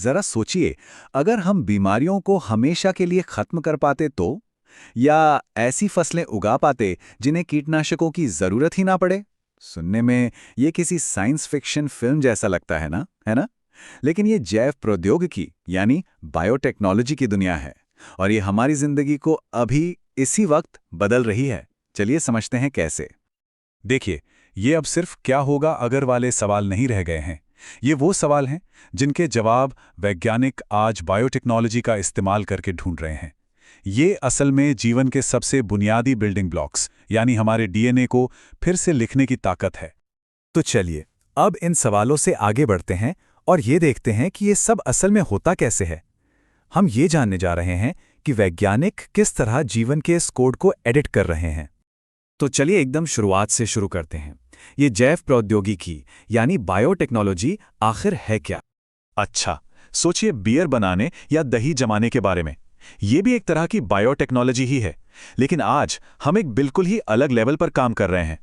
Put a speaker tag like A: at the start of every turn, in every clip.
A: जरा सोचिए, अगर हम बीमारियों को हमेशा के लिए खत्म कर पाते तो, या ऐसी फसलें उगा पाते जिन्हें कीटनाशकों की जरूरत ही ना पड़े। सुनने में ये किसी साइंस फिक्शन फिल्म जैसा लगता है ना, है ना? लेकिन ये जैव प्रौद्योगिकी यानी बायोटेक्नोलॉजी की दुनिया है, और ये हमारी जिंदगी को अभी इसी वक्त बदल रही है। चलिए समझते हैं कैसे।
B: देखिए, ये अब सिर्फ क्या होगा अगर वाले सवाल नहीं रह गए हैं। ये वो सवाल हैं जिनके जवाब वैज्ञानिक आज बायोटेक्नोलॉजी का इस्तेमाल करके ढूंढ रहे हैं। ये असल में जीवन के सबसे बुनियादी बिल्डिंग ब्लॉक्स यानी हमारे डीएनए को फिर से लिखने की ताकत है।
C: तो चलिए अब इन सवालों से आगे बढ़ते हैं और ये देखते हैं कि ये सब असल में होता कैसे है। हम ये जानने जा रहे हैं कि वैज्ञानिक किस तरह जीवन के इस कोड को एडिट कर रहे हैं। तो चलिए एकदम शुरुआत से शुरू करते हैं। ये जैव प्रौद्योगिकी यानी बायोटेक्नोलॉजी आखिर है क्या?
B: अच्छा, सोचिए बियर बनाने या दही जमाने के बारे में। ये भी एक तरह की बायोटेक्नोलॉजी ही है, लेकिन आज हम एक बिल्कुल ही अलग लेवल पर काम कर रहे हैं।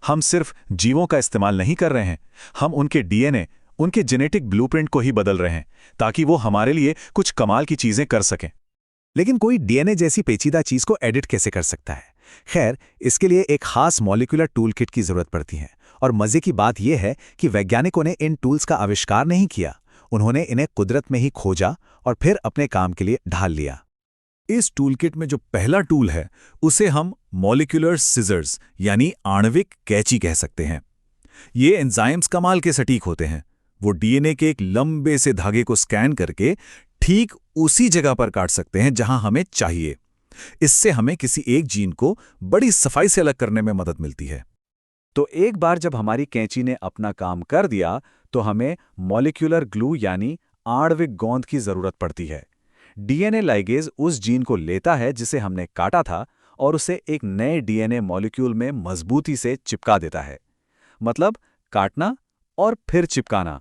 B: हम सिर्फ जीवों का इस्तेमाल नहीं कर रहे हैं, हम उनके डीएनए, उनके जेनेटिक ब्लूप्रिंट को ही बदल रहे हैं ताकि वो हमारे लिए कुछ कमाल की चीजें कर सकें।
C: लेकिन कोई डीएनए जैसी पेचीदा चीज को एडिट कैसे कर सकता है? खैर, इसके लिए एक खास मॉलिक्यूलर टूलकिट की जरूरत पड़ती है। और मजे की बात यह है कि वैज्ञानिकों ने इन टूल्स का आविष्कार नहीं किया, उन्होंने इन्हें कुदरत में ही खोजा और फिर अपने काम के लिए ढाल लिया। इस टूलकिट में जो पहला टूल है उसे हम मॉलिक्यूलर सिजर्स यानी आणविक कैंची कह सकते हैं। ये एंजाइम्स कमाल के सटीक होते हैं। वो डीएनए के एक लंबे से धागे को स्कैन करके ठीक उसी जगह पर काट सकते हैं जहां हमें चाहिए। इससे हमें किसी एक जीन को बड़ी सफाई से अलग करने में मदद मिलती है।
A: तो एक बार जब हमारी कैंची ने अपना काम कर दिया तो हमें मॉलिक्यूलर ग्लू यानी आणविक गोंद की जरूरत पड़ती है। डीएनए लाइगेज उस जीन को लेता है जिसे हमने काटा था और उसे एक नए डीएनए मॉलिक्यूल में मजबूती से चिपका देता है। मतलब काटना और फिर चिपकाना।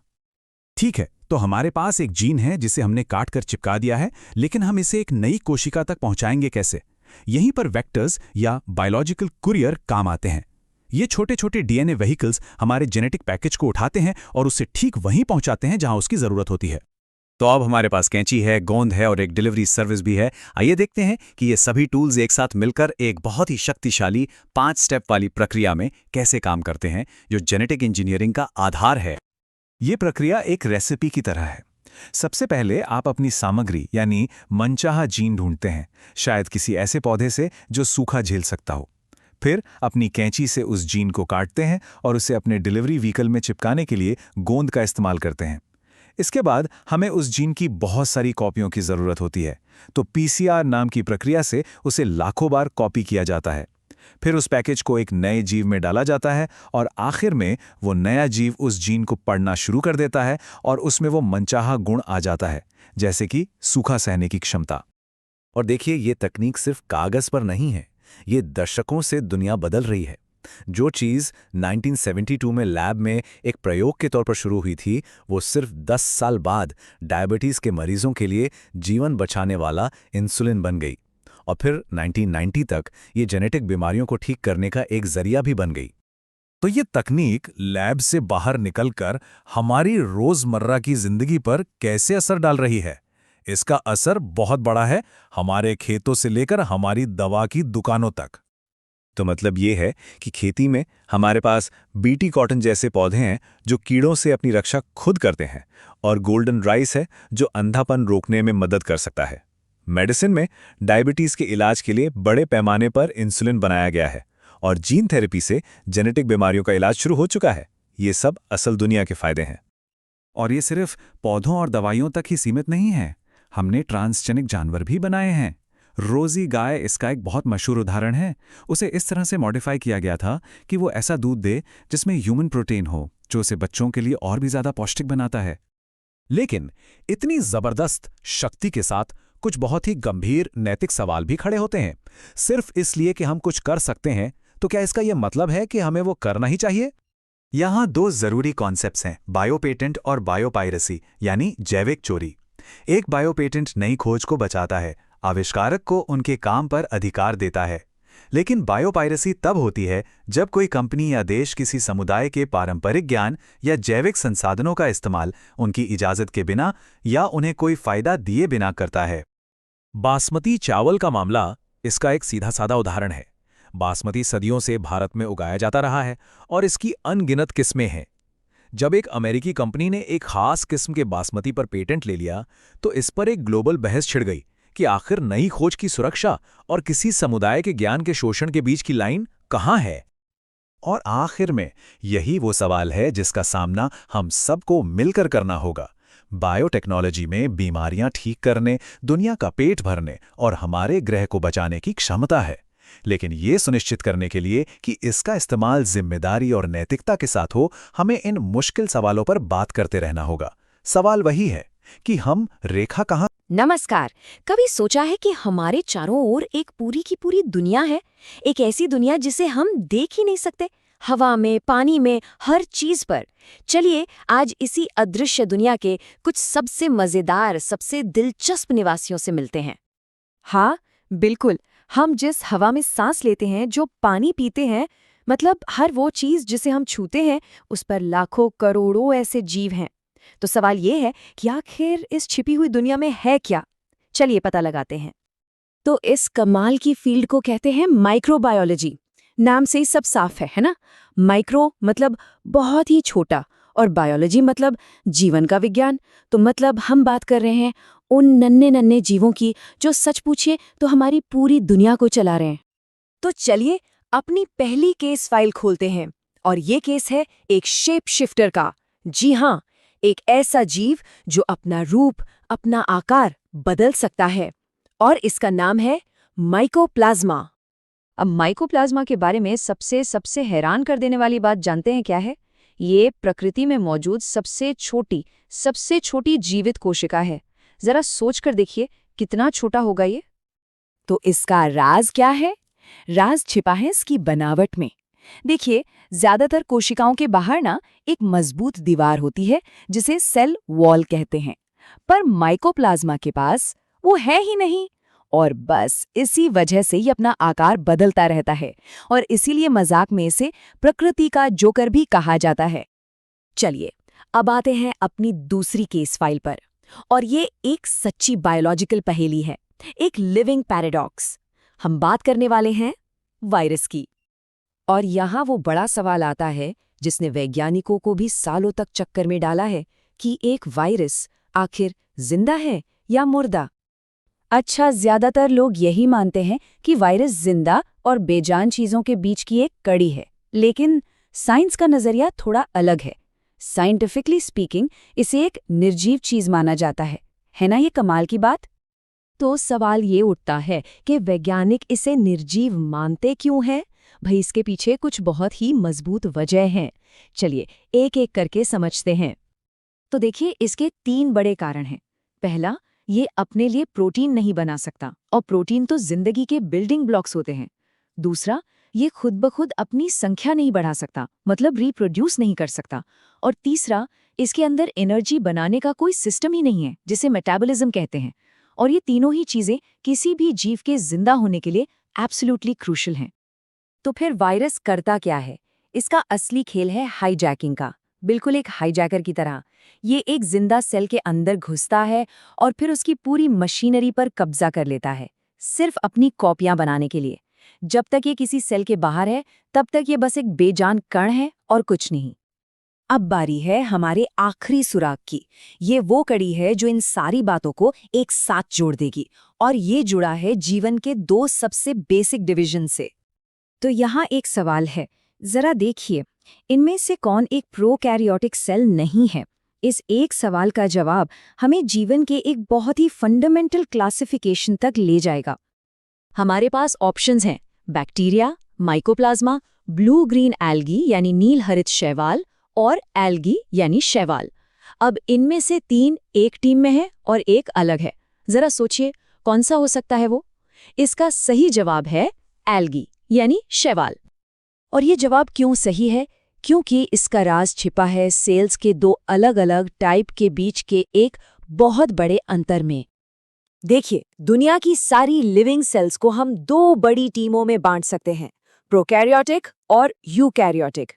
C: ठीक है, तो हमारे पास एक जीन है जिसे हमने काट कर चिपका दिया है, लेकिन हम इसे एक नई कोशिका तक पहुंचाएंगे कैसे? यहीं पर वेक्टर्स या बायोलॉजिकल कुरियर काम आते हैं। ये छोटे छोटे डीएनए व्हीकल्स हमारे जेनेटिक पैकेज को उठाते हैं और उसे ठीक वहीं पहुंचाते हैं जहां उसकी जरूरत होती है। तो अब हमारे पास कैंची है, गोंद है और एक डिलीवरी सर्विस भी है। आइए देखते हैं कि ये सभी टूल्स एक साथ मिलकर एक बहुत ही शक्तिशाली 5 स्टेप वाली प्रक्रिया में कैसे काम करते हैं, जो जेनेटिक इंजीनियरिंग का आधार है। ये प्रक्रिया एक रेसिपी की तरह है। सबसे पहले आप अपनी सामग्री यानी मनचाहा जीन ढूंढते हैं, शायद किसी ऐसे पौधे से जो सूखा झेल सकता हो। फिर अपनी कैंची से उस जीन को काटते हैं और उसे अपने डिलीवरी व्हीकल में चिपकाने के लिए गोंद का इस्तेमाल करते हैं। इसके बाद हमें उस जीन की बहुत सारी कॉपियों की ज़रूरत होती है, तो पीसीआर नाम की प्रक्रिया से उसे लाखों बार कॉपी किया जाता है। फिर उस पैकेज को एक नए जीव में डाला जाता है और आखिर में वो नया जीव उस जीन को पढ़ना शुरू कर देता है और उसमें वो मनचाहा गुण आ जाता है, जैसे कि सूखा सहने की क्षमता। और देखिए, ये तकनीक सिर्फ कागज पर नहीं है, ये दशकों से दुनिया बदल रही है। जो चीज़ 1972 में लैब में एक प्रयोग के तौर पर शुरू हुई थी, वो सिर्फ 10 साल बाद डायबिटीज़ के मरीजों के लिए जीवन बचाने वाला इंसुलिन बन गई। और फिर 1990 तक ये जेनेटिक बीमारियों को ठीक करने का एक जरिया भी बन गई। तो ये तकनीक लैब से बाहर निकलकर हमारी रोजमर्रा की जिंदगी पर कैसे असर डाल रही है? इसका असर बहुत बड़ा है, हमारे खेतों से लेकर हमारी दवा की दुकानों तक। तो मतलब ये है कि खेती में हमारे पास बीटी कॉटन जैसे पौधे हैं जो कीड़ों से अपनी रक्षा खुद करते हैं, और गोल्डन राइस है जो अंधापन रोकने में मदद कर सकता है। मेडिसिन में डायबिटीज के इलाज के लिए बड़े पैमाने पर इंसुलिन बनाया गया है, और जीन थेरेपी से जेनेटिक बीमारियों का इलाज शुरू हो चुका है। ये सब असल दुनिया के फायदे हैं। और ये सिर्फ पौधों और दवाइयों तक ही सीमित नहीं है, हमने ट्रांसजेनिक जानवर भी बनाए हैं। रोजी गाय इसका एक बहुत मशहूर उदाहरण है। उसे इस तरह से मॉडिफाई किया गया था कि वो ऐसा दूध दे जिसमें ह्यूमन प्रोटीन हो, जो उसे बच्चों के लिए और भी ज्यादा पौष्टिक बनाता है। लेकिन इतनी जबरदस्त शक्ति के साथ कुछ बहुत ही गंभीर नैतिक सवाल भी खड़े होते हैं। सिर्फ इसलिए कि हम कुछ कर सकते हैं, तो क्या इसका यह मतलब है कि हमें वो करना ही चाहिए? यहां 2 जरूरी कॉन्सेप्ट्स हैं, बायोपेटेंट और बायोपायरेसी यानी जैविक चोरी। एक बायोपेटेंट नई खोज को बचाता है, आविष्कारक को उनके काम पर अधिकार देता है,
B: लेकिन बायोपायरेसी तब होती है जब कोई कंपनी या देश किसी समुदाय के पारंपरिक ज्ञान या जैविक संसाधनों का इस्तेमाल उनकी इजाज़त के बिना या उन्हें कोई फ़ायदा दिए बिना करता है।
C: बासमती चावल का मामला इसका एक सीधा साधा उदाहरण है। बासमती सदियों से भारत में उगाया जाता रहा है और इसकी अनगिनत किस्में हैं। जब एक अमेरिकी कंपनी ने एक खास किस्म के बासमती पर पेटेंट ले लिया तो इस पर एक ग्लोबल बहस छिड़ गई कि आखिर नई खोज की सुरक्षा और किसी समुदाय के ज्ञान के शोषण के बीच की लाइन कहाँ है।
B: और आखिर में यही वो सवाल है जिसका सामना हम सबको मिलकर करना होगा। बायोटेक्नोलॉजी में बीमारियां ठीक करने, दुनिया का पेट भरने और हमारे ग्रह को बचाने की क्षमता है, लेकिन ये सुनिश्चित करने के लिए कि इसका इस्तेमाल जिम्मेदारी और नैतिकता के साथ हो, हमें इन मुश्किल सवालों पर बात करते रहना होगा। सवाल वही है कि हम रेखा कहाँ।
D: नमस्कार। कभी सोचा है कि हमारे चारों ओर एक पूरी की पूरी दुनिया है, एक ऐसी दुनिया जिसे हम देख ही नहीं सकते, हवा में, पानी में, हर चीज पर। चलिए आज इसी अदृश्य दुनिया के कुछ सबसे मजेदार, सबसे दिलचस्प निवासियों से मिलते हैं। हाँ बिल्कुल, हम जिस हवा में सांस लेते हैं, जो पानी पीते हैं, मतलब हर वो चीज जिसे हम छूते हैं, उस पर लाखों करोड़ों ऐसे जीव हैं। तो सवाल ये है कि आखिर इस छिपी हुई दुनिया में है क्या? चलिए पता लगाते हैं। तो इस कमाल की फील्ड को कहते हैं माइक्रोबायोलॉजी। नाम से ही सब साफ है ना? माइक्रो मतलब बहुत ही छोटा और बायोलॉजी मतलब जीवन का विज्ञान। तो मतलब हम बात कर रहे हैं उन नन्हे नन्हे जीवों की जो सच पूछिए तो हमारी पूरी दुनिया को चला रहे हैं। तो चलिए अपनी पहली केस फाइल खोलते हैं और ये केस है एक शेप शिफ्टर का। जी हाँ, एक ऐसा जीव जो अपना रूप, अपना आकार बदल सकता है और इसका नाम है माइकोप्लाज्मा। अब माइकोप्लाज्मा के बारे में सबसे हैरान कर देने वाली बात जानते हैं क्या है? ये प्रकृति में मौजूद सबसे छोटी जीवित कोशिका है। जरा सोच कर देखिए कितना छोटा होगा ये। तो इसका राज क्या है? राज छिपा है इसकी बनावट में। देखिए, ज्यादातर कोशिकाओं के बाहर ना एक मजबूत दीवार होती है जिसे सेल वॉल कहते हैं, पर माइकोप्लाज्मा के पास वो है ही नहीं। और बस इसी वजह से ये अपना आकार बदलता रहता है और इसीलिए मजाक में इसे प्रकृति का जोकर भी कहा जाता है। चलिए अब आते हैं अपनी दूसरी केस फाइल पर, और ये एक सच्ची बायोलॉजिकल पहेली है, एक लिविंग पैराडॉक्स। हम बात करने वाले हैं वायरस की। और यहाँ वो बड़ा सवाल आता है जिसने वैज्ञानिकों को भी सालों तक चक्कर में डाला है कि एक वायरस आखिर जिंदा है या मुर्दा। अच्छा, ज्यादातर लोग यही मानते हैं कि वायरस जिंदा और बेजान चीजों के बीच की एक कड़ी है, लेकिन साइंस का नजरिया थोड़ा अलग है। साइंटिफिकली स्पीकिंग इसे एक निर्जीव चीज माना जाता है ना? ये कमाल की बात। तो सवाल ये उठता है कि वैज्ञानिक इसे निर्जीव मानते क्यों हैं? भाई इसके पीछे कुछ बहुत ही मजबूत वजह हैं। चलिए एक एक करके समझते हैं। तो देखिए, इसके 3 बड़े कारण हैं। पहला, ये अपने लिए प्रोटीन नहीं बना सकता, और प्रोटीन तो जिंदगी के बिल्डिंग ब्लॉक्स होते हैं। दूसरा, ये खुद ब खुद अपनी संख्या नहीं बढ़ा सकता, मतलब रिप्रोड्यूस नहीं कर सकता। और तीसरा, इसके अंदर एनर्जी बनाने का कोई सिस्टम ही नहीं है, जिसे मेटाबॉलिज्म कहते हैं। और ये तीनों ही चीजें किसी भी जीव के जिंदा होने के लिए एब्सोल्युटली क्रूशियल हैं। तो फिर वायरस करता क्या है? इसका असली खेल है हाईजैकिंग का, बिल्कुल एक हाईजैकर की तरह। ये एक जिंदा सेल के अंदर घुसता है और फिर उसकी पूरी मशीनरी पर कब्जा कर लेता है, सिर्फ अपनी कॉपियां बनाने के लिए। जब तक ये किसी सेल के बाहर है, तब तक ये बस एक बेजान कण है और कुछ नहीं। अब बारी है हमारे आखिरी सुराग की। ये वो कड़ी है जो इन सारी बातों को एक साथ जोड़ देगी, और ये जुड़ा है जीवन के 2 सबसे बेसिक डिवीजन से। तो यहाँ एक सवाल है, जरा देखिए, इनमें से कौन एक प्रोकैरियोटिक सेल नहीं है? इस एक सवाल का जवाब हमें जीवन के एक बहुत ही फंडामेंटल क्लासिफिकेशन तक ले जाएगा। हमारे पास ऑप्शंस हैं: bacteria, mycoplasma, blue green algae यानी नील हरित शैवाल, और एल्गी यानी शैवाल। अब इनमें से 3 एक टीम में है और एक अलग है। जरा सोचिए कौन सा हो सकता है वो? इसका सही जवाब है एल्गी यानी शैवाल। और ये जवाब क्यों सही है? क्योंकि इसका राज छिपा है सेल्स के 2 अलग अलग टाइप के बीच के एक बहुत बड़े अंतर में। देखिए, दुनिया की सारी लिविंग सेल्स को हम दो बड़ी टीमों में बांट सकते हैं, प्रोकैरियोटिक और यूकैरियोटिक।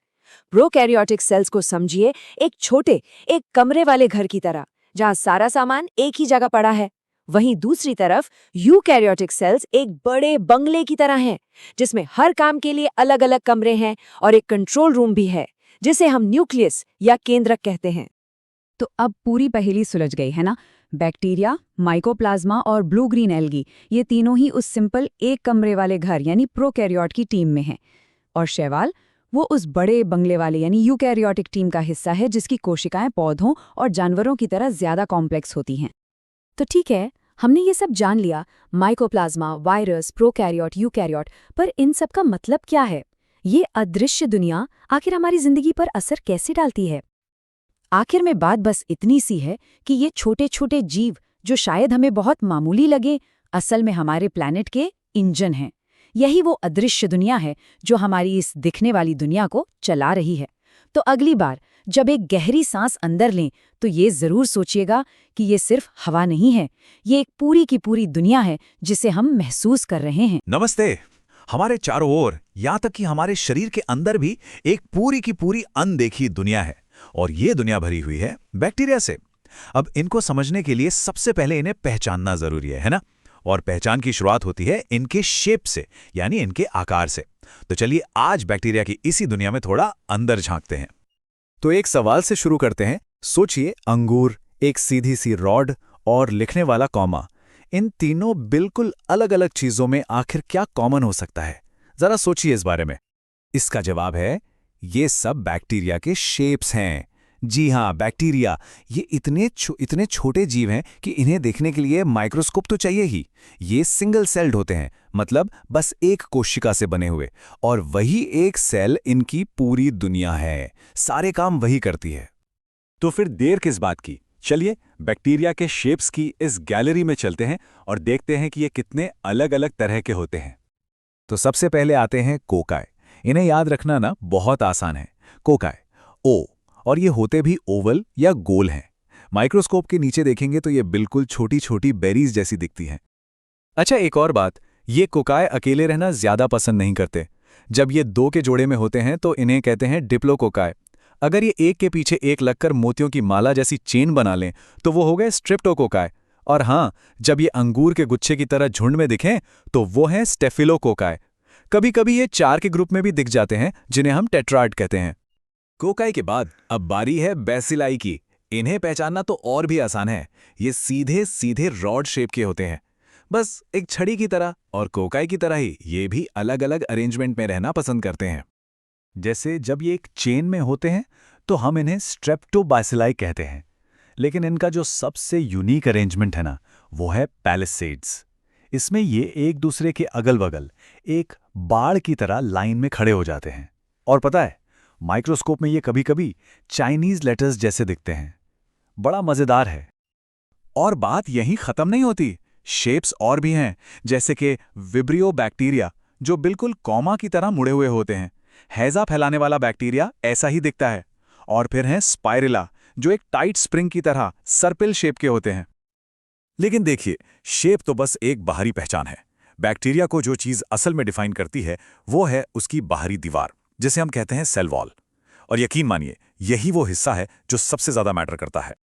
D: प्रोकैरियोटिक सेल्स को समझिए एक छोटे, एक कमरे वाले घर की तरह, जहां सारा सामान एक ही जगह पड़ा है। वहीं दूसरी तरफ यूकैरियोटिक सेल्स एक बड़े बंगले की तरह हैं, जिसमें हर काम के लिए अलग-अलग कमरे हैं और एक कंट्रोल रूम भी है, जिसे हम न्यूक्लियस या केंद्रक कहते हैं।
E: तो अब पूरी पहेली सुलझ गई है ना। बैक्टीरिया, माइकोप्लाज्मा और ब्लू ग्रीन एल्गी, ये तीनों ही उस सिंपल एक कमरे वाले घर यानी प्रोकैरियोट की टीम में हैं। और शैवाल, वो उस बड़े बंगले वाले यानी यूकैरियोटिक टीम का हिस्सा है, जिसकी कोशिकाएं पौधों और जानवरों की तरह ज्यादा कॉम्प्लेक्स होती हैं।
D: तो ठीक है, हमने ये सब जान लिया, माइकोप्लाज्मा, वायरस, प्रोकैरियोट, यूकैरियोट, पर इन सब का मतलब क्या है? ये अदृश्य दुनिया आखिर हमारी जिंदगी पर असर कैसे डालती है? आखिर में बात बस इतनी सी है कि ये छोटे छोटे जीव, जो शायद हमें बहुत मामूली लगे, असल में हमारे प्लैनेट के इंजन हैं। यही वो अदृश्य दुनिया है जो हमारी इस दिखने वाली दुनिया को चला रही है। तो अगली बार जब एक गहरी सांस अंदर लें, तो ये जरूर सोचिएगा कि ये सिर्फ हवा नहीं है, ये एक पूरी की पूरी दुनिया है जिसे हम महसूस कर रहे हैं।
B: नमस्ते। हमारे चारों ओर, यहाँ तक कि हमारे शरीर के अंदर भी एक पूरी की पूरी अनदेखी दुनिया है, और ये दुनिया भरी हुई है बैक्टीरिया से। अब इनको समझने के लिए सबसे पहले इन्हें पहचानना जरूरी है ना? और पहचान की शुरुआत होती है इनके शेप से, यानी इनके आकार से। तो चलिए आज बैक्टीरिया की इसी दुनिया में थोड़ा अंदर झांकते हैं।
C: तो एक सवाल से शुरू करते हैं। सोचिए, अंगूर, एक सीधी सी रॉड और लिखने वाला कॉमा, इन तीनों बिल्कुल अलग अलग चीजों में आखिर क्या कॉमन हो सकता है? जरा सोचिए इस बारे में। इसका जवाब है, ये सब बैक्टीरिया के शेप्स हैं। जी हाँ, बैक्टीरिया ये इतने छोटे जीव हैं कि इन्हें देखने के लिए माइक्रोस्कोप तो चाहिए ही। ये सिंगल सेल्ड होते हैं, मतलब बस एक कोशिका से बने हुए, और वही एक सेल इनकी पूरी दुनिया है। सारे काम वही करती है।
B: तो फिर देर किस बात की? चलिए बैक्टीरिया के शेप्स की इस गैलरी में चलते हैं और देखते हैं कि ये कितने अलग अलग तरह के होते हैं।
C: तो सबसे पहले आते हैं कोकाई। इन्हें याद रखना ना बहुत आसान है। कोकाई, ओ, और ये होते भी ओवल या गोल हैं। माइक्रोस्कोप के नीचे देखेंगे तो ये बिल्कुल छोटी छोटी बेरीज जैसी दिखती हैं। अच्छा, एक और बात, ये कोकाई अकेले रहना ज्यादा पसंद नहीं करते। जब ये दो के जोड़े में होते हैं तो इन्हें कहते हैं डिप्लोकोकाई। अगर ये एक के पीछे एक लगकर मोतियों की माला जैसी चेन बना लें तो वो हो गए स्ट्रेप्टोकोकाई। और हाँ, जब ये अंगूर के गुच्छे की तरह झुंड में दिखें तो वो हैं स्टेफिलोकोकाई। कभी कभी ये चार के ग्रुप में भी दिख जाते हैं, जिन्हें हम टेट्राड कहते हैं। कोकाई के बाद अब बारी है बेसिलाई की। इन्हें पहचानना तो और भी आसान है। ये सीधे सीधे रॉड शेप के होते हैं, बस एक छड़ी की तरह, और कोकाई की तरह ही ये भी अलग अलग अरेंजमेंट में रहना पसंद करते हैं। जैसे जब ये एक चेन में होते हैं तो हम इन्हें स्ट्रेप्टोबैसिलाई कहते हैं, लेकिन इनका जो सबसे यूनिक अरेंजमेंट है ना, वो है पैलिसेड्स। इसमें ये एक दूसरे के अगल बगल एक बाड़ की तरह लाइन में खड़े हो जाते हैं। और पता है, माइक्रोस्कोप में ये कभी कभी चाइनीज लेटर्स जैसे दिखते हैं। बड़ा मजेदार है। और बात यहीं खत्म नहीं होती, शेप्स और भी हैं, जैसे कि विब्रियो बैक्टीरिया, जो बिल्कुल कॉमा की तरह मुड़े हुए होते हैं। हैजा फैलाने वाला बैक्टीरिया ऐसा ही दिखता है। और फिर हैं स्पाइरिला, जो एक टाइट स्प्रिंग की तरह सर्पिल शेप के होते हैं। लेकिन देखिए, शेप तो बस एक बाहरी पहचान है। बैक्टीरिया को जो चीज असल में डिफाइन करती है वो है उसकी बाहरी दीवार, जिसे हम कहते हैं सेल वॉल। और यकीन मानिए, यही वो हिस्सा है जो सबसे ज्यादा मैटर करता है।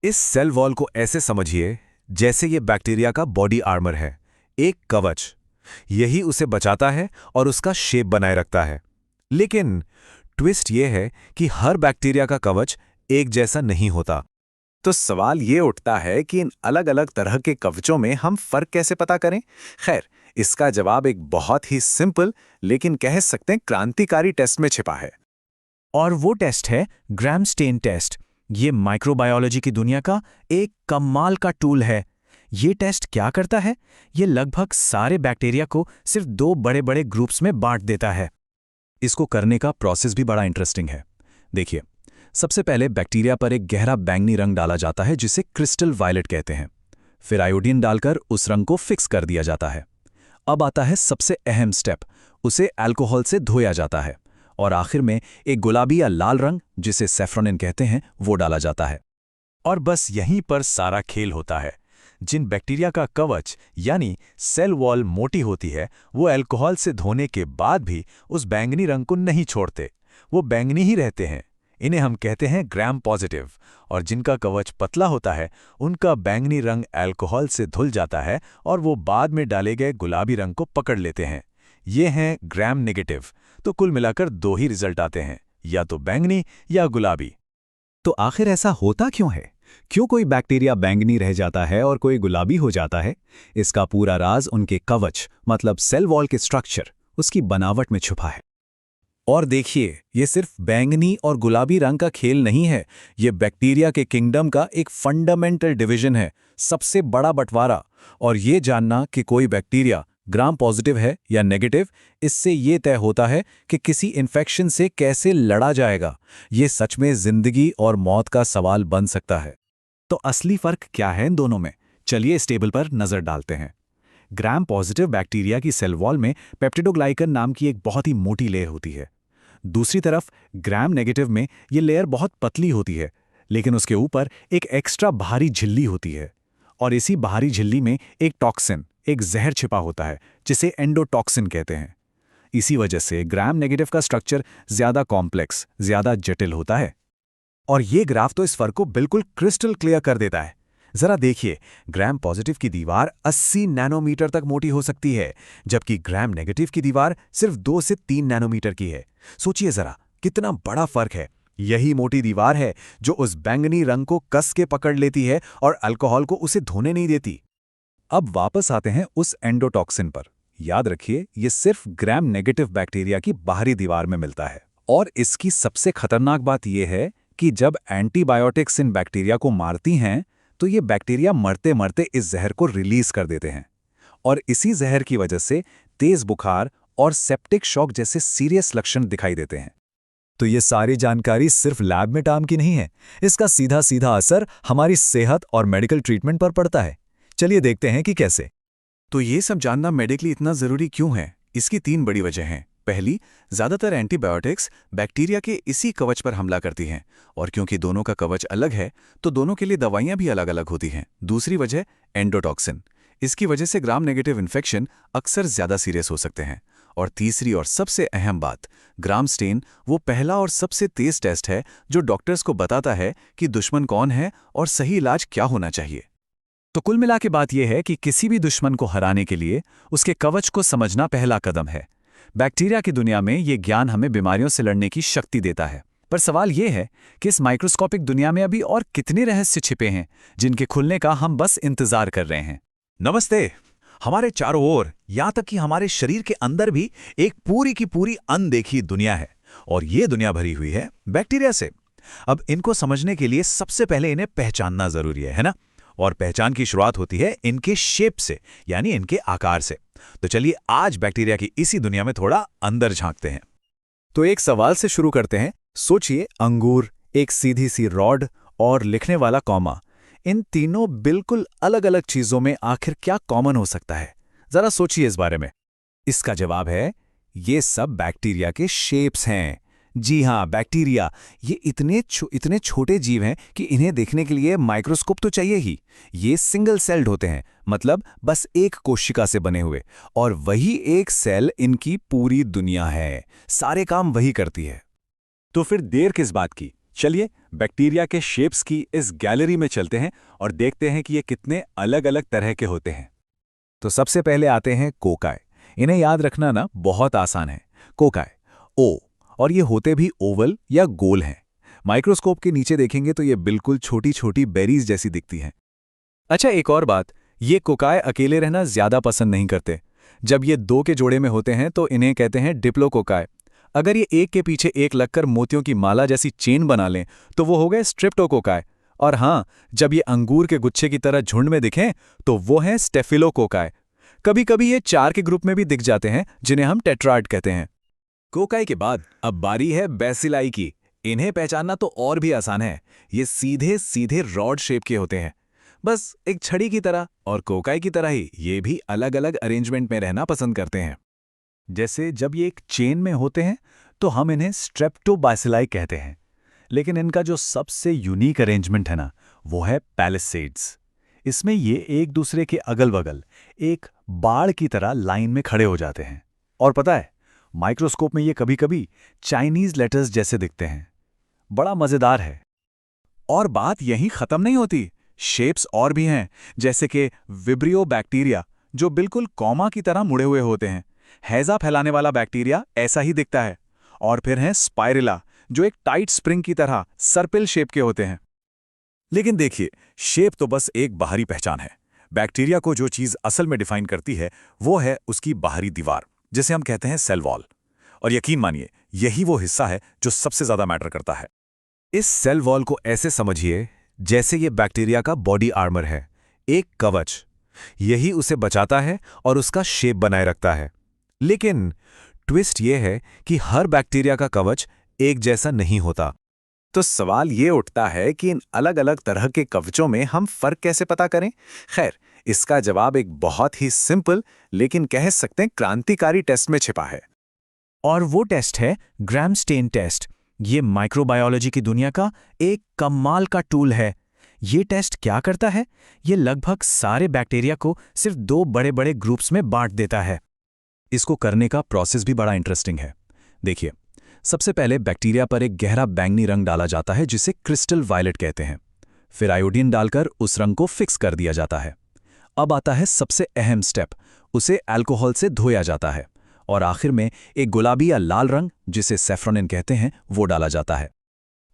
C: इस सेल वॉल को ऐसे समझिए जैसे ये बैक्टीरिया का बॉडी आर्मर है, एक कवच। यही उसे बचाता है और उसका शेप बनाए रखता है। लेकिन ट्विस्ट ये है कि हर बैक्टीरिया का कवच एक जैसा नहीं होता। तो सवाल ये उठता है कि इन अलग अलग तरह के कवचों में हम फर्क कैसे पता करें? खैर, इसका जवाब एक बहुत ही सिंपल लेकिन कह सकते हैं क्रांतिकारी टेस्ट में छिपा है। और वो टेस्ट है ग्रामस्टेन टेस्ट। ये माइक्रोबायोलॉजी की दुनिया का एक कमाल का टूल है। ये टेस्ट क्या करता है? ये लगभग सारे बैक्टीरिया को सिर्फ दो बड़े बड़े ग्रुप्स में बांट देता है। इसको करने का प्रोसेस भी बड़ा इंटरेस्टिंग है। देखिए, सबसे पहले बैक्टीरिया पर एक गहरा बैंगनी रंग डाला जाता है, जिसे क्रिस्टल वायलेट कहते हैं। फिर आयोडीन डालकर उस रंग को फिक्स कर दिया जाता है। अब आता है सबसे अहम स्टेप, उसे अल्कोहल से धोया जाता है। और आखिर में एक गुलाबी या लाल रंग, जिसे सैफ्रोनिन कहते हैं, वो डाला जाता है। और बस यहीं पर सारा खेल होता है।
B: जिन बैक्टीरिया का कवच यानी सेल वॉल मोटी होती है, वो अल्कोहल से धोने के बाद भी उस बैंगनी रंग को नहीं छोड़ते, वो बैंगनी ही रहते हैं। इन्हें हम कहते हैं ग्राम पॉजिटिव। और जिनका कवच पतला होता है, उनका बैंगनी रंग अल्कोहल से धुल जाता है और वो बाद में डाले गए गुलाबी रंग को पकड़ लेते हैं। ये हैं ग्राम नेगेटिव। तो कुल मिलाकर दो ही रिजल्ट आते हैं, या तो बैंगनी या गुलाबी।
C: तो आखिर ऐसा होता क्यों है? क्यों कोई बैक्टीरिया बैंगनी रह जाता है और कोई गुलाबी हो जाता है? इसका पूरा राज उनके कवच मतलब सेल वॉल के स्ट्रक्चर, उसकी बनावट में छुपा है। और देखिए, ये सिर्फ बैंगनी और गुलाबी रंग का खेल नहीं है, ये बैक्टीरिया के किंगडम का एक फंडामेंटल डिवीजन है, सबसे बड़ा बंटवारा। और ये जानना कि कोई बैक्टीरिया ग्राम पॉजिटिव है या नेगेटिव, इससे ये तय होता है कि किसी इन्फेक्शन से कैसे लड़ा जाएगा। ये सच में जिंदगी और मौत का सवाल बन सकता है। तो असली फर्क क्या है इन दोनों में? चलिए इस टेबल पर नजर डालते हैं। ग्राम पॉजिटिव बैक्टीरिया की सेल वॉल में पेप्टिडोग्लाइकन नाम की एक बहुत ही मोटी लेयर होती है। दूसरी तरफ ग्राम नेगेटिव में ये लेयर बहुत पतली होती है, लेकिन उसके ऊपर एक एक्स्ट्रा बाहरी झिल्ली होती है। और इसी बाहरी झिल्ली में एक टॉक्सिन, एक जहर छिपा होता है, जिसे एंडोटॉक्सिन कहते हैं। इसी वजह से ग्राम नेगेटिव का स्ट्रक्चर ज्यादा कॉम्प्लेक्स, ज्यादा जटिल होता है। और ये ग्राफ तो इस फर्क को बिल्कुल क्रिस्टल क्लियर कर देता है। जरा देखिए, ग्राम पॉजिटिव की दीवार 80 नैनोमीटर तक मोटी हो सकती है, जबकि ग्राम नेगेटिव की दीवार सिर्फ 2 से 3 नैनोमीटर की है। सोचिए जरा, कितना बड़ा फर्क है। यही मोटी दीवार है जो उस बैंगनी रंग को कस के पकड़ लेती है और अल्कोहल को उसे धोने नहीं देती।
A: अब वापस आते हैं उस एंडोटॉक्सिन पर। याद रखिए, ये सिर्फ ग्राम नेगेटिव बैक्टीरिया की बाहरी दीवार में मिलता है। और इसकी सबसे खतरनाक बात यह है कि जब एंटीबायोटिक्स इन बैक्टीरिया को मारती हैं, तो ये बैक्टीरिया मरते मरते इस जहर को रिलीज कर देते हैं। और इसी जहर की वजह से तेज बुखार और सेप्टिक शॉक जैसे सीरियस लक्षण दिखाई देते हैं।
C: तो ये सारी जानकारी सिर्फ लैब में काम की नहीं है, इसका सीधा सीधा असर हमारी सेहत और मेडिकल ट्रीटमेंट पर पड़ता है। चलिए देखते हैं कि कैसे।
B: तो ये सब जानना मेडिकली इतना जरूरी क्यों है? इसकी 3 बड़ी वजह हैं। पहली, ज्यादातर एंटीबायोटिक्स बैक्टीरिया के इसी कवच पर हमला करती हैं, और क्योंकि दोनों का कवच अलग है, तो दोनों के लिए दवाइयां भी अलग अलग होती हैं। दूसरी वजह, एंडोटॉक्सिन। इसकी वजह से ग्राम नेगेटिव इन्फेक्शन अक्सर ज्यादा सीरियस हो सकते हैं। और तीसरी और सबसे अहम बात, ग्राम स्टेन वो पहला और सबसे तेज टेस्ट है जो डॉक्टर्स को बताता है कि दुश्मन कौन है और सही इलाज क्या होना चाहिए।
C: तो कुल मिला के बात यह है कि किसी भी दुश्मन को हराने के लिए उसके कवच को समझना पहला कदम है। बैक्टीरिया की दुनिया में ये ज्ञान हमें बीमारियों से लड़ने की शक्ति देता है। पर सवाल यह है कि इस माइक्रोस्कोपिक दुनिया में अभी और कितने रहस्य छिपे हैं, जिनके खुलने का हम बस इंतजार कर रहे हैं।
B: नमस्ते। हमारे चारों ओर, यहाँ तक कि हमारे शरीर के अंदर भी एक पूरी की पूरी अनदेखी दुनिया है, और ये दुनिया भरी हुई है बैक्टीरिया से। अब इनको समझने के लिए सबसे पहले इन्हें पहचानना जरूरी है ना? और पहचान की शुरुआत होती है इनके शेप से, यानी इनके आकार से। तो चलिए आज बैक्टीरिया की इसी दुनिया में थोड़ा अंदर झांकते हैं।
C: तो एक सवाल से शुरू करते हैं। सोचिए, अंगूर, एक सीधी सी रॉड और लिखने वाला कॉमा, इन तीनों बिल्कुल अलग अलग चीजों में आखिर क्या कॉमन हो सकता है? जरा सोचिए इस बारे में। इसका जवाब है, ये सब बैक्टीरिया के शेप्स हैं। जी हाँ, बैक्टीरिया ये इतने छोटे जीव हैं कि इन्हें देखने के लिए माइक्रोस्कोप तो चाहिए ही। ये सिंगल सेल्ड होते हैं, मतलब बस एक कोशिका से बने हुए, और वही एक सेल इनकी पूरी दुनिया है। सारे काम वही करती है।
A: तो फिर देर किस बात की? चलिए बैक्टीरिया के शेप्स की इस गैलरी में चलते हैं और देखते हैं कि ये कितने अलग अलग तरह के होते हैं।
C: तो सबसे पहले आते हैं कोकाई। इन्हें याद रखना ना बहुत आसान है। कोकाई, ओ, और ये होते भी ओवल या गोल हैं। माइक्रोस्कोप के नीचे देखेंगे तो ये बिल्कुल छोटी छोटी बेरीज जैसी दिखती हैं। अच्छा, एक और बात, ये कोकाई अकेले रहना ज्यादा पसंद नहीं करते। जब ये 2 के जोड़े में होते हैं तो इन्हें कहते हैं डिप्लोकोकाई। अगर ये एक के पीछे एक लगकर मोतियों की माला जैसी चेन बना लें तो वो हो गए स्ट्रेप्टोकोकाई। और हाँ, जब ये अंगूर के गुच्छे की तरह झुंड में दिखें तो वो हैं स्टेफिलोकोकाई। कभी कभी ये 4 के ग्रुप में भी दिख जाते हैं, जिन्हें हम टेट्राड कहते हैं। कोकाई के बाद अब बारी है बेसिलाई की। इन्हें पहचानना तो और भी आसान है। ये सीधे सीधे रॉड शेप के होते हैं, बस एक छड़ी की तरह, और कोकाई की तरह ही ये भी अलग अलग अरेंजमेंट में रहना पसंद करते हैं। जैसे जब ये एक चेन में होते हैं तो हम इन्हें स्ट्रेप्टोबैसिलाई कहते हैं, लेकिन इनका जो सबसे यूनिक अरेंजमेंट है ना, वो है पैलिसेड्स।
B: इसमें ये एक दूसरे के अगल बगल एक बाड़ की तरह लाइन में खड़े हो जाते हैं। और पता है, माइक्रोस्कोप में ये कभी-कभी चाइनीज लेटर्स जैसे दिखते हैं। बड़ा मजेदार है। और बात यहीं खत्म नहीं होती। शेप्स और भी हैं, जैसे कि विब्रियो बैक्टीरिया, जो बिल्कुल कॉमा की तरह मुड़े हुए होते हैं। हैजा फैलाने वाला बैक्टीरिया ऐसा ही दिखता है। और फिर हैं स्पाइरिला, जो एक टाइट स्प्रिंग की तरह सर्पिल शेप के होते हैं। लेकिन देखिए, शेप तो बस एक बाहरी पहचान है। बैक्टीरिया को जो चीज असल में डिफाइन करती है वो है उसकी बाहरी दीवार, जिसे हम कहते हैं सेल वॉल। और यकीन मानिए, यही वो हिस्सा है जो सबसे ज्यादा मैटर करता है। इस सेल वॉल को ऐसे समझिए जैसे ये बैक्टीरिया का बॉडी आर्मर है, एक कवच। यही उसे बचाता है और उसका शेप बनाए रखता है। लेकिन ट्विस्ट ये है कि हर बैक्टीरिया का कवच एक जैसा नहीं होता।
A: तो सवाल ये उठता है कि इन अलग अलग तरह के कवचों में हम फर्क कैसे पता करें? खैर, इसका जवाब एक बहुत ही सिंपल लेकिन कह सकते हैं क्रांतिकारी टेस्ट में छिपा है।
B: और वो टेस्ट है ग्राम स्टेन टेस्ट। ये माइक्रोबायोलॉजी की दुनिया का एक कमाल का टूल है। ये टेस्ट क्या करता है? ये लगभग सारे बैक्टीरिया को सिर्फ 2 बड़े-बड़े ग्रुप्स में बांट देता है। इसको करने का प्रोसेस भी बड़ा इंटरेस्टिंग है। देखिए, सबसे पहले बैक्टीरिया पर एक गहरा बैंगनी रंग डाला जाता है, जिसे क्रिस्टल वायलेट कहते हैं। फिर आयोडीन डालकर उस रंग को फिक्स कर दिया जाता है। अब आता है सबसे अहम स्टेप, उसे अल्कोहल से धोया जाता है। और आखिर में एक गुलाबी या लाल रंग, जिसे सैफ्रोनिन कहते हैं, वो डाला जाता है।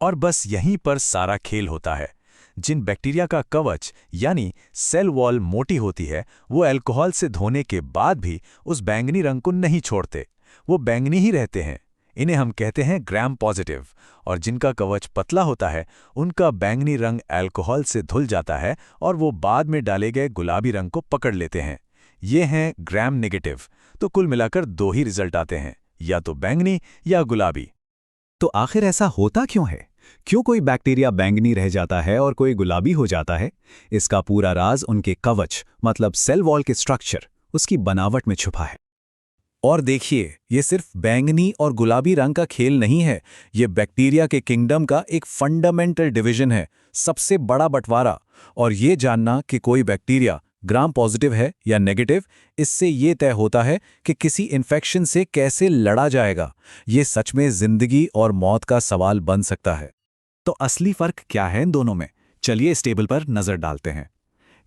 B: और बस यहीं पर सारा खेल होता है। जिन बैक्टीरिया का कवच यानी सेल वॉल मोटी होती है, वो अल्कोहल से धोने के बाद भी उस बैंगनी रंग को नहीं छोड़ते। वो बैंगनी ही रहते हैं। इन्हें हम कहते हैं ग्राम पॉजिटिव। और जिनका कवच पतला होता है, उनका बैंगनी रंग अल्कोहल से धुल जाता है और वो बाद में डाले गए गुलाबी रंग को पकड़ लेते हैं। ये हैं ग्राम नेगेटिव। तो कुल मिलाकर 2 ही रिजल्ट आते हैं, या तो बैंगनी या गुलाबी।
C: तो आखिर ऐसा होता क्यों है? क्यों कोई बैक्टीरिया बैंगनी रह जाता है और कोई गुलाबी हो जाता है? इसका पूरा राज उनके कवच मतलब सेल वॉल के स्ट्रक्चर, उसकी बनावट में छुपा है।
A: और देखिए, ये सिर्फ बैंगनी और गुलाबी रंग का खेल नहीं है। ये बैक्टीरिया के किंगडम का एक फंडामेंटल डिवीजन है, सबसे बड़ा बंटवारा। और ये जानना कि कोई बैक्टीरिया ग्राम पॉजिटिव है या नेगेटिव, इससे ये तय होता है कि किसी इन्फेक्शन से कैसे लड़ा जाएगा। ये सच में जिंदगी और मौत का सवाल बन सकता है।
B: तो असली फर्क क्या है इन दोनों में? चलिए इस टेबल पर नजर डालते हैं।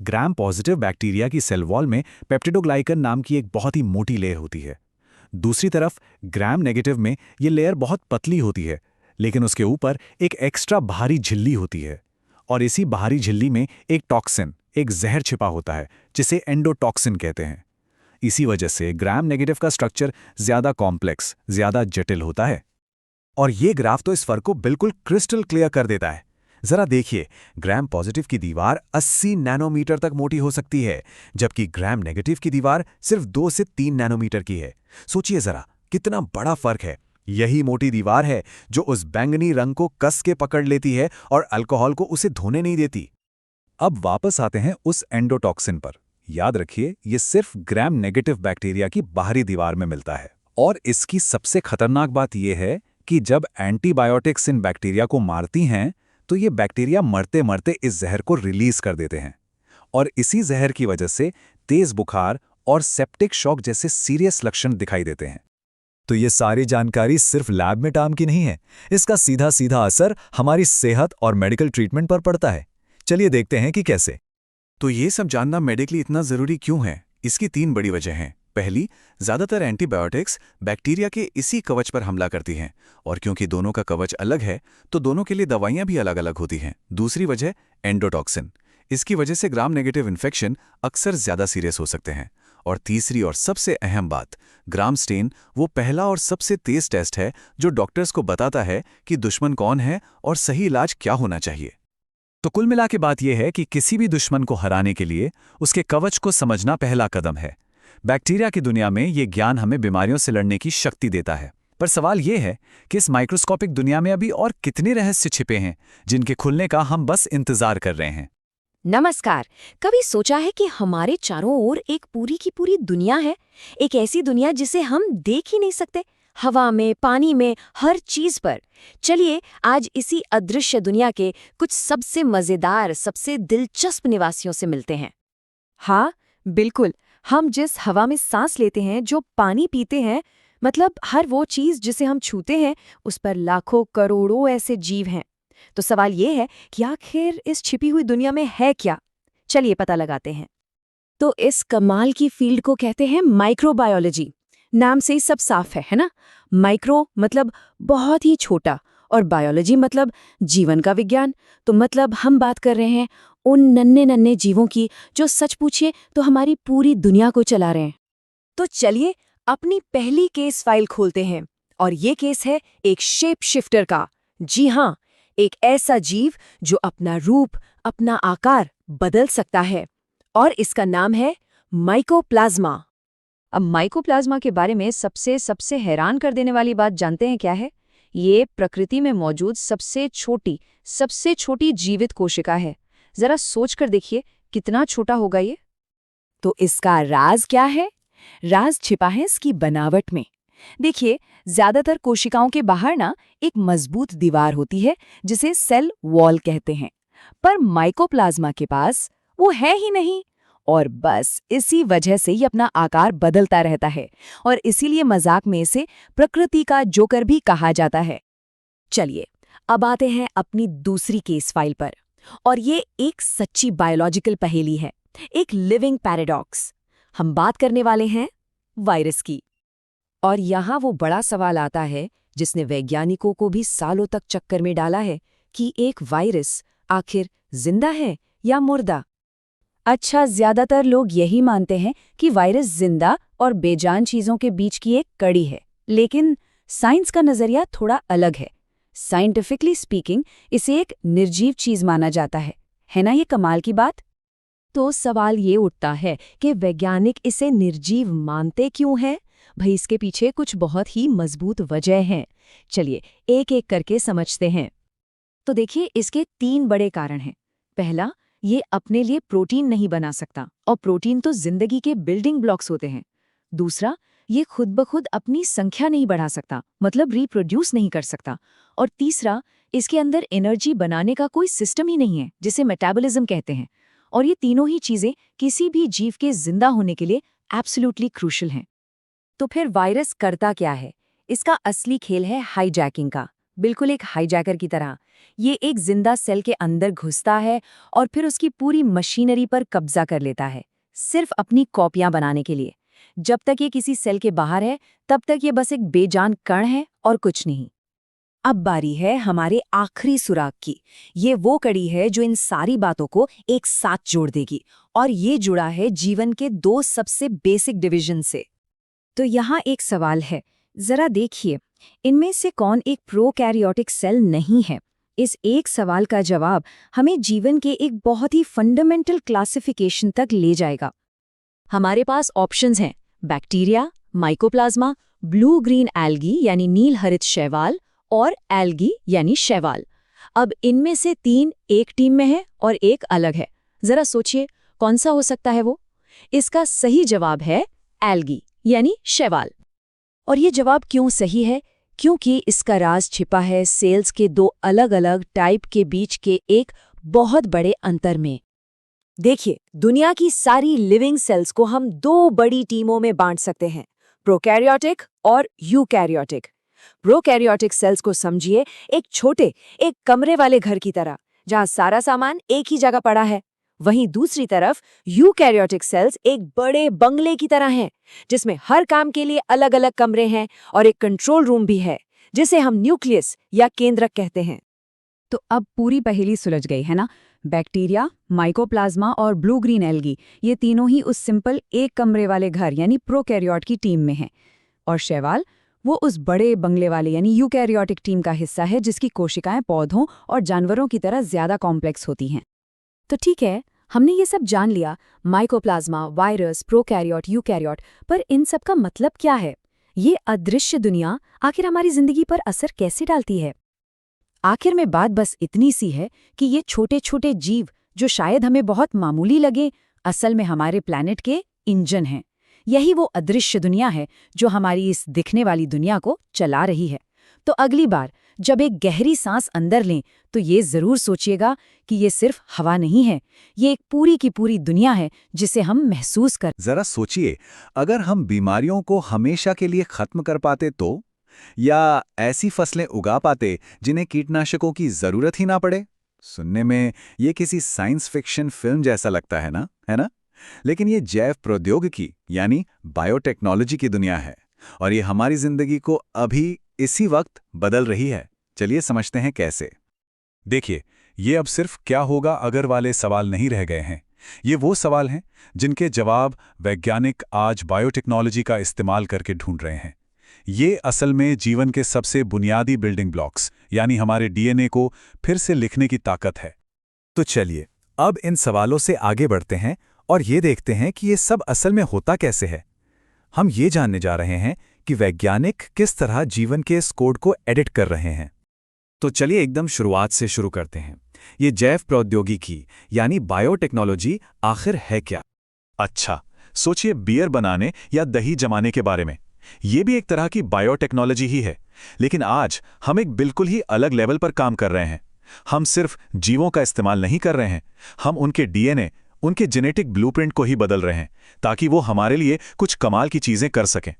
B: ग्राम पॉजिटिव बैक्टीरिया की सेल वॉल में पेप्टिडोग्लाइकन नाम की एक बहुत ही मोटी लेयर होती है। दूसरी तरफ ग्राम नेगेटिव में ये लेयर बहुत पतली होती है, लेकिन उसके ऊपर एक एक्स्ट्रा बाहरी झिल्ली होती है। और इसी बाहरी झिल्ली में एक टॉक्सिन, एक जहर छिपा होता है, जिसे एंडोटॉक्सिन कहते हैं। इसी वजह से ग्राम नेगेटिव का स्ट्रक्चर ज्यादा कॉम्प्लेक्स, ज्यादा जटिल होता है। और ये ग्राफ तो इस फर्क को बिल्कुल क्रिस्टल क्लियर कर देता है। जरा देखिए, ग्राम पॉजिटिव की दीवार 80 नैनोमीटर तक मोटी हो सकती है, जबकि ग्राम नेगेटिव की दीवार सिर्फ 2 से 3 नैनोमीटर की है। सोचिए जरा, कितना बड़ा फर्क है। यही मोटी दीवार है जो उस बैंगनी रंग को कस के पकड़ लेती है और अल्कोहल को उसे धोने नहीं देती।
A: अब वापस आते हैं उस एंडोटॉक्सिन पर। याद रखिए, ये सिर्फ ग्राम नेगेटिव बैक्टीरिया की बाहरी दीवार में मिलता है। और इसकी सबसे खतरनाक बात यह है कि जब एंटीबायोटिक्स इन बैक्टीरिया को मारती हैं, तो ये बैक्टीरिया मरते मरते इस जहर को रिलीज कर देते हैं। और इसी जहर की वजह से तेज बुखार और सेप्टिक शॉक जैसे सीरियस लक्षण दिखाई देते हैं।
B: तो ये सारी जानकारी सिर्फ लैब में काम की नहीं है, इसका सीधा सीधा असर हमारी सेहत और मेडिकल ट्रीटमेंट पर पड़ता है। चलिए देखते हैं कि कैसे।
A: तो ये सब जानना मेडिकली इतना जरूरी क्यों है? इसकी 3 बड़ी वजह हैं। पहली, ज्यादातर एंटीबायोटिक्स बैक्टीरिया के इसी कवच पर हमला करती हैं, और क्योंकि दोनों का कवच अलग है, तो दोनों के लिए दवाइयां भी अलग अलग होती हैं। दूसरी वजह, एंडोटॉक्सिन। इसकी वजह से ग्राम नेगेटिव इन्फेक्शन अक्सर ज्यादा सीरियस हो सकते हैं। और तीसरी और सबसे अहम बात, ग्राम स्टेन वो पहला और सबसे तेज टेस्ट है जो डॉक्टर्स को बताता है कि दुश्मन कौन है और सही इलाज क्या होना चाहिए।
B: तो कुल मिला के बात यह है कि किसी भी दुश्मन को हराने के लिए उसके कवच को समझना पहला कदम है। बैक्टीरिया की दुनिया में ये ज्ञान हमें बीमारियों से लड़ने की शक्ति देता है। पर सवाल यह है कि इस माइक्रोस्कोपिक दुनिया में अभी और कितने रहस्य छिपे हैं, जिनके खुलने का हम बस इंतजार कर रहे हैं।
D: नमस्कार। कभी सोचा है कि हमारे चारों ओर एक पूरी की पूरी दुनिया है? एक ऐसी दुनिया जिसे हम देख ही नहीं सकते, हवा में, पानी में, हर चीज पर। चलिए आज इसी अदृश्य दुनिया के कुछ सबसे मजेदार, सबसे दिलचस्प निवासियों से मिलते हैं।
E: हाँ, बिल्कुल। हम जिस हवा में सांस लेते हैं, जो पानी पीते हैं, मतलब हर वो चीज जिसे हम छूते हैं, उस पर लाखों करोड़ों ऐसे जीव हैं। तो सवाल ये है कि आखिर इस छिपी हुई दुनिया में है क्या? चलिए पता लगाते हैं। तो इस कमाल की फील्ड को कहते हैं माइक्रोबायोलॉजी। नाम से ही सब साफ है ना? माइक्रो मतलब बहुत ही छोटा, और बायोलॉजी मतलब जीवन का विज्ञान। तो मतलब हम बात कर रहे हैं उन नन्हे नन्हे जीवों की जो सच पूछिए तो हमारी पूरी दुनिया को चला रहे हैं। तो चलिए अपनी पहली केस फाइल खोलते हैं, और ये केस है एक शेप शिफ्टर का। जी हाँ, एक ऐसा जीव जो अपना रूप, अपना आकार बदल सकता है, और इसका नाम है माइकोप्लाज्मा। अब माइकोप्लाज्मा के बारे में सबसे हैरान कर देने वाली बात जानते हैं क्या है? ये प्रकृति में मौजूद सबसे छोटी जीवित कोशिका है। जरा सोच कर देखिए कितना छोटा होगा ये। तो इसका राज क्या है? राज छिपा है इसकी बनावट में। देखिए, ज्यादातर कोशिकाओं के बाहर ना एक मजबूत दीवार होती है जिसे सेल वॉल कहते हैं, पर माइकोप्लाज्मा के पास वो है ही नहीं। और बस इसी वजह से ये अपना आकार बदलता रहता है, और इसीलिए मजाक में इसे प्रकृति का जोकर भी कहा जाता है। चलिए अब आते हैं अपनी दूसरी केस फाइल पर, और ये एक सच्ची बायोलॉजिकल पहेली है, एक लिविंग पैराडॉक्स। हम बात करने वाले हैं वायरस की। और यहाँ वो बड़ा सवाल आता है जिसने वैज्ञानिकों को भी सालों तक चक्कर में डाला है कि एक वायरस आखिर जिंदा है या मुर्दा। अच्छा, ज्यादातर लोग यही मानते हैं कि वायरस जिंदा और बेजान चीजों के बीच की एक कड़ी है, लेकिन साइंस का नजरिया थोड़ा अलग है। साइंटिफिकली स्पीकिंग इसे एक निर्जीव चीज माना जाता है ना? ये कमाल की बात। तो सवाल ये उठता है कि वैज्ञानिक इसे निर्जीव मानते क्यों हैं? भाई इसके पीछे कुछ बहुत ही मजबूत वजह हैं। चलिए एक एक करके समझते हैं। तो देखिए, इसके 3 बड़े कारण हैं। पहला, ये अपने लिए प्रोटीन नहीं बना सकता, और प्रोटीन तो जिंदगी के बिल्डिंग ब्लॉक्स होते हैं। दूसरा, ये खुद ब खुद अपनी संख्या नहीं बढ़ा सकता, मतलब रिप्रोड्यूस नहीं कर सकता। और तीसरा, इसके अंदर एनर्जी बनाने का कोई सिस्टम ही नहीं है, जिसे मेटाबॉलिज्म कहते हैं। और ये तीनों ही चीजें किसी भी जीव के जिंदा होने के लिए एब्सोल्युटली क्रूशियल हैं। तो फिर वायरस करता क्या है? इसका असली खेल है हाईजैकिंग का, बिल्कुल एक हाईजैकर की तरह। ये एक जिंदा सेल के अंदर घुसता है और फिर उसकी पूरी मशीनरी पर कब्जा कर लेता है, सिर्फ अपनी कॉपियां बनाने के लिए। जब तक ये किसी सेल के बाहर है, तब तक ये बस एक बेजान कण है और कुछ नहीं। अब बारी है हमारे आखिरी सुराग की। ये वो कड़ी है जो इन सारी बातों को एक साथ जोड़ देगी, और ये जुड़ा है जीवन के 2 सबसे बेसिक डिवीजन से। तो यहाँ एक सवाल है, जरा देखिए, इनमें से कौन एक प्रोकैरियोटिक सेल नहीं है? इस एक सवाल का जवाब हमें जीवन के एक बहुत ही फंडामेंटल क्लासिफिकेशन तक ले जाएगा। हमारे पास ऑप्शंस हैं: bacteria, mycoplasma, blue green algae यानी नील हरित शैवाल, और एल्गी यानी शैवाल। अब इनमें से 3 एक टीम में है और एक अलग है। जरा सोचिए कौन सा हो सकता है वो? इसका सही जवाब है एल्गी यानी शैवाल। और ये जवाब क्यों सही है? क्योंकि इसका राज छिपा है सेल्स के 2 अलग-अलग टाइप के बीच के एक बहुत बड़े अंतर में। देखिए, दुनिया की सारी लिविंग सेल्स को हम 2 बड़ी टीमों में बांट सकते हैं, प्रोकैरियोटिक और यूकैरियोटिक। प्रोकैरियोटिक सेल्स को समझिए एक छोटे, एक कमरे वाले घर की तरह, जहां सारा सामान एक ही जगह पड़ा है। वहीं दूसरी तरफ यूकैरियोटिक सेल्स एक बड़े बंगले की तरह हैं, जिसमें हर काम के लिए अलग-अलग कमरे हैं और एक कंट्रोल रूम भी है, जिसे हम न्यूक्लियस या केंद्रक कहते हैं। तो अब पूरी पहेली सुलझ गई है ना? बैक्टीरिया, माइकोप्लाज्मा और ब्लू ग्रीन एल्गी, ये तीनों ही उस सिंपल एक कमरे वाले घर यानी प्रोकैरियोट की टीम में हैं। और शैवाल, वो उस बड़े बंगले वाले यानी यूकैरियोटिक टीम का हिस्सा है, जिसकी कोशिकाएं पौधों और जानवरों की तरह ज्यादा कॉम्प्लेक्स होती हैं। तो ठीक है, हमने ये सब जान लिया, माइकोप्लाज्मा, वायरस, प्रोकैरियोट, यूकैरियोट, पर इन सब का मतलब क्या है? ये अदृश्य दुनिया आखिर हमारी जिंदगी पर असर कैसे डालती है? आखिर में बात बस इतनी सी है कि ये छोटे छोटे जीव, जो शायद हमें बहुत मामूली लगे, असल में हमारे प्लैनेट के इंजन हैं। यही वो अदृश्य दुनिया है जो हमारी इस दिखने वाली दुनिया को चला रही है। तो अगली बार जब एक गहरी सांस अंदर लें तो ये जरूर सोचिएगा कि ये सिर्फ हवा नहीं है, ये एक पूरी की पूरी दुनिया है जिसे हम महसूस कर।
A: जरा सोचिए, अगर हम बीमारियों को हमेशा के लिए खत्म कर पाते तो, या ऐसी फसलें उगा पाते जिन्हें कीटनाशकों की जरूरत ही ना पड़े। सुनने में ये किसी साइंस फिक्शन फिल्म जैसा लगता है ना? लेकिन ये जैव प्रौद्योगिकी यानी बायोटेक्नोलॉजी की दुनिया है, और ये हमारी जिंदगी को अभी इसी वक्त बदल रही है। चलिए समझते हैं कैसे।
B: देखिए, ये अब सिर्फ क्या होगा अगर वाले सवाल नहीं रह गए हैं। ये वो सवाल हैं जिनके जवाब वैज्ञानिक आज बायोटेक्नोलॉजी का इस्तेमाल करके ढूंढ रहे हैं। ये असल में जीवन के सबसे बुनियादी बिल्डिंग ब्लॉक्स यानी हमारे डीएनए को फिर से लिखने की ताकत है।
C: तो चलिए अब इन सवालों से आगे बढ़ते हैं और ये देखते हैं कि ये सब असल में होता कैसे है। हम ये जानने जा रहे हैं कि वैज्ञानिक किस तरह जीवन के इस कोड को एडिट कर रहे हैं। तो चलिए एकदम शुरुआत से शुरू करते हैं। ये जैव प्रौद्योगिकी यानी बायोटेक्नोलॉजी आखिर है क्या?
B: अच्छा, सोचिए बियर बनाने या दही जमाने के बारे में। ये भी एक तरह की बायोटेक्नोलॉजी ही है, लेकिन आज हम एक बिल्कुल ही अलग लेवल पर काम कर रहे हैं। हम सिर्फ जीवों का इस्तेमाल नहीं कर रहे हैं, हम उनके डीएनए, उनके जेनेटिक ब्लूप्रिंट को ही बदल रहे हैं ताकि वो हमारे लिए कुछ कमाल की चीजें कर सकें।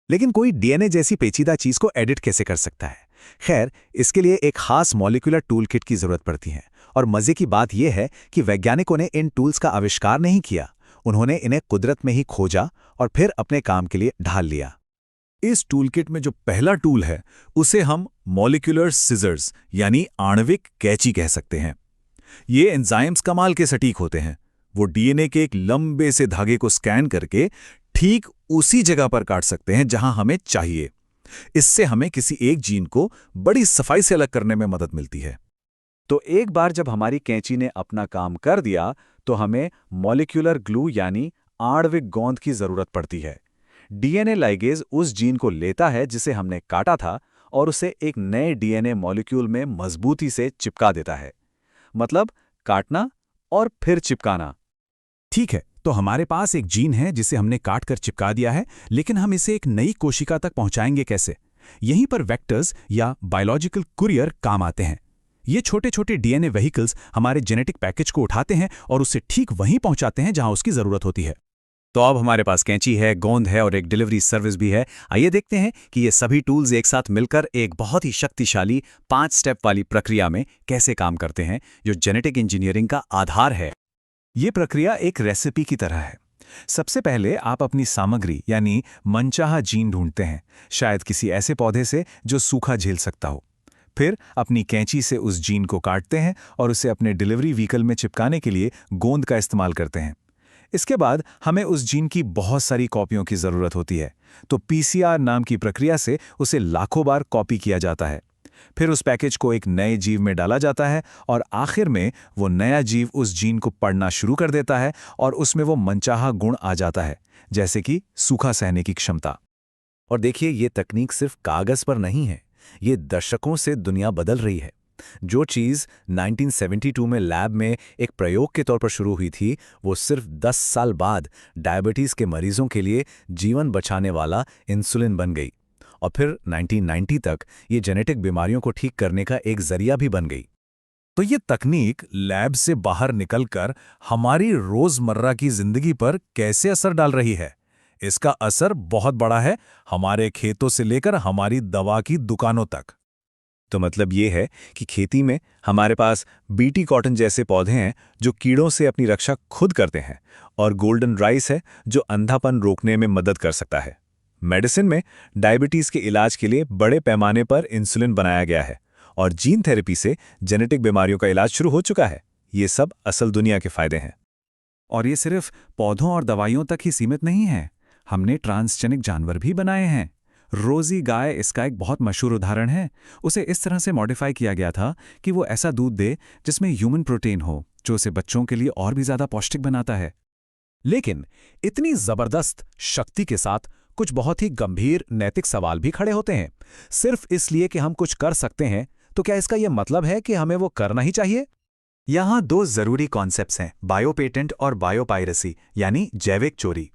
C: लेकिन कोई डीएनए जैसी पेचीदा चीज को एडिट कैसे कर सकता है? खैर, इसके लिए एक खास मॉलिक्यूलर टूलकिट की जरूरत पड़ती है। और मजे की बात यह है कि वैज्ञानिकों ने इन टूल्स का आविष्कार नहीं किया, उन्होंने इन्हें कुदरत में ही खोजा और फिर अपने काम के लिए ढाल लिया। इस टूलकिट में जो पहला टूल है उसे हम मॉलिक्यूलर सिजर्स यानी आणविक कैंची कह सकते हैं। ये एंजाइम्स कमाल के सटीक होते हैं। वो डीएनए के एक लंबे से धागे को स्कैन करके ठीक उसी जगह पर काट सकते हैं जहां हमें चाहिए। इससे हमें किसी एक जीन को बड़ी सफाई से अलग करने में मदद मिलती है।
A: तो एक बार जब हमारी कैंची ने अपना काम कर दिया तो हमें मॉलिक्यूलर ग्लू यानी आणविक गोंद की जरूरत पड़ती है। डीएनए लाइगेज उस जीन को लेता है जिसे हमने काटा था और उसे एक नए डीएनए मॉलिक्यूल में मजबूती से चिपका देता है। मतलब काटना और फिर चिपकाना।
C: ठीक है, तो हमारे पास एक जीन है जिसे हमने काट कर चिपका दिया है, लेकिन हम इसे एक नई कोशिका तक पहुंचाएंगे कैसे? यहीं पर वेक्टर्स या बायोलॉजिकल कुरियर काम आते हैं। ये छोटे छोटे डीएनए व्हीकल्स हमारे जेनेटिक पैकेज को उठाते हैं और उसे ठीक वहीं पहुंचाते हैं जहां उसकी जरूरत होती है। तो अब हमारे पास कैंची है, गोंद है और एक डिलीवरी सर्विस भी है। आइए देखते हैं कि ये सभी टूल्स एक साथ मिलकर एक बहुत ही शक्तिशाली 5 स्टेप वाली प्रक्रिया में कैसे काम करते हैं, जो जेनेटिक इंजीनियरिंग का आधार है। ये प्रक्रिया एक रेसिपी की तरह है। सबसे पहले आप अपनी सामग्री यानी मनचाहा जीन ढूंढते हैं, शायद किसी ऐसे पौधे से जो सूखा झेल सकता हो। फिर अपनी कैंची से उस जीन को काटते हैं और उसे अपने डिलीवरी व्हीकल में चिपकाने के लिए गोंद का इस्तेमाल करते हैं। इसके बाद हमें उस जीन की बहुत सारी कॉपियों की ज़रूरत होती है, तो पीसीआर नाम की प्रक्रिया से उसे लाखों बार कॉपी किया जाता है। फिर उस पैकेज को एक नए जीव में डाला जाता है और आखिर में वो नया जीव उस जीन को पढ़ना शुरू कर देता है और उसमें वो मनचाहा गुण आ जाता है, जैसे कि सूखा सहने की क्षमता। और देखिए, ये तकनीक सिर्फ कागज पर नहीं है, ये दशकों से दुनिया बदल रही है। जो चीज़ 1972 में लैब में एक प्रयोग के तौर पर शुरू हुई थी, वो सिर्फ 10 साल बाद डायबिटीज़ के मरीजों के लिए जीवन बचाने वाला इंसुलिन बन गई। और फिर 1990 तक ये जेनेटिक बीमारियों को ठीक करने का एक जरिया भी बन गई। तो ये तकनीक लैब से बाहर निकलकर हमारी रोजमर्रा की जिंदगी पर कैसे असर डाल रही है? इसका असर बहुत बड़ा है, हमारे खेतों से लेकर हमारी दवा की दुकानों तक। तो मतलब ये है कि खेती में हमारे पास बीटी कॉटन जैसे पौधे हैं जो कीड़ों से अपनी रक्षा खुद करते हैं, और गोल्डन राइस है जो अंधापन रोकने में मदद कर सकता है। मेडिसिन में डायबिटीज के इलाज के लिए बड़े पैमाने पर इंसुलिन बनाया गया है, और जीन थेरेपी से जेनेटिक बीमारियों का इलाज शुरू हो चुका है। ये सब असल दुनिया के फायदे हैं। और ये सिर्फ पौधों और दवाइयों तक ही सीमित नहीं है, हमने ट्रांसजेनिक जानवर भी बनाए हैं। रोजी गाय इसका एक बहुत मशहूर उदाहरण है। उसे इस तरह से मॉडिफाई किया गया था कि वो ऐसा दूध दे जिसमें ह्यूमन प्रोटीन हो, जो उसे बच्चों के लिए और भी ज्यादा पौष्टिक बनाता है। लेकिन इतनी जबरदस्त शक्ति के साथ कुछ बहुत ही गंभीर नैतिक सवाल भी खड़े होते हैं। सिर्फ इसलिए कि हम कुछ कर सकते हैं, तो क्या इसका यह मतलब है कि हमें वो करना ही चाहिए? यहाँ 2 जरूरी कॉन्सेप्ट्स हैं, बायोपेटेंट और बायोपायरेसी यानी जैविक चोरी।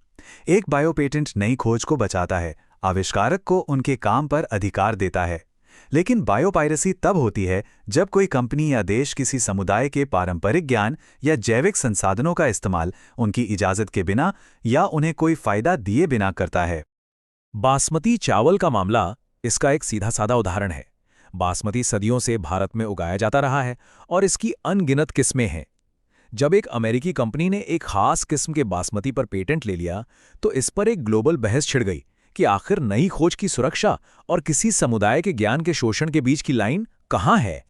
B: एक बायो पेटेंट नई खोज को बचाता है, आविष्कारक को उनके काम पर अधिकार देता है। लेकिन बायोपायरेसी तब होती है जब कोई कंपनी या देश किसी समुदाय के पारंपरिक ज्ञान या जैविक संसाधनों का इस्तेमाल उनकी इजाज़त के बिना या उन्हें कोई फायदा दिए बिना करता है।
C: बासमती चावल का मामला इसका एक सीधा साधा उदाहरण है। बासमती सदियों से भारत में उगाया जाता रहा है और इसकी अनगिनत किस्में हैं। जब एक अमेरिकी कंपनी ने एक खास किस्म के बासमती पर पेटेंट ले लिया तो इस पर एक ग्लोबल बहस छिड़ गई कि आखिर नई खोज की सुरक्षा और किसी समुदाय के ज्ञान के शोषण के बीच की लाइन कहाँ है।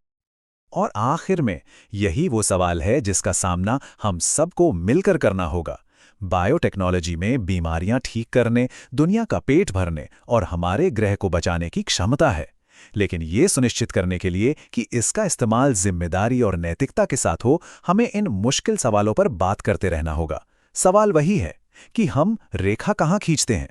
B: और आखिर में यही वो सवाल है जिसका सामना हम सबको मिलकर करना होगा। बायोटेक्नोलॉजी में बीमारियां ठीक करने, दुनिया का पेट भरने और हमारे ग्रह को बचाने की क्षमता है, लेकिन ये सुनिश्चित करने के लिए कि इसका इस्तेमाल जिम्मेदारी और नैतिकता के साथ हो, हमें इन मुश्किल सवालों पर बात करते रहना होगा। सवाल वही है कि हम रेखा कहाँ खींचते हैं।